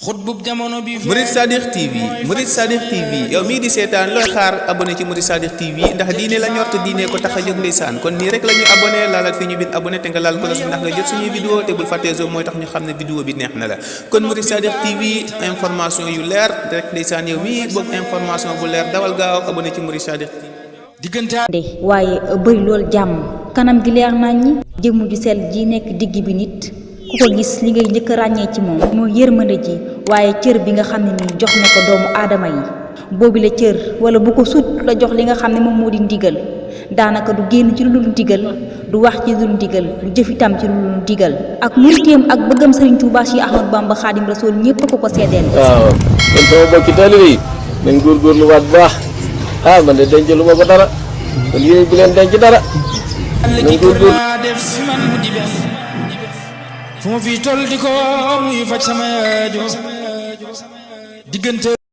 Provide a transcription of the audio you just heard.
Murid Sadiq TV yow mii di seetaan looy xaar abonné ci Murid Sadiq TV ndax diine la ñor te diine ko tax a jóg ndeysaan kon nii rek la ñuy abonné laalal fi ñu bind abonné te nga laal ko la ndax nga jot suñuy vidéo te bul fàttee zo mooy tax ñu xam ne vidéo bi neex na la kon Murid Sadiq TV information yu leer rek ndeysaan yow mii bëgg information bu leer dawal gaaw abonné ci Murid Sadiq TV waaye bëri lool jàmm kanam gi leer nañ ñi jëmm ju sell ji nekk digg bi nit ku ko gis li ngay njëkk ràññee ci moom mooy yërmande ji waaye cër bi nga xam ne nii jox na ko doomu aadama yi boobi la cër wala bu ko sut la jox li nga xam ne moom moo di ndigal daanaka du génn ci lu dul ndigal du wax ci lu dul ndigal du jëf itam ci lu dul ndigal ak muriteem ak bëggam Sëriñ Tuubaa Séex Ahmadu Bamba Xaadim Rasuul ñépp ko seedeel. waaw kon sama bokki taalibe yi nañ góorgóorlu waat bu baax man de denc lu ma ko dara kon yéen bu leen denc dara nañ góorgóorlu fu ma fi toll di ko muy faj sama aajo diggante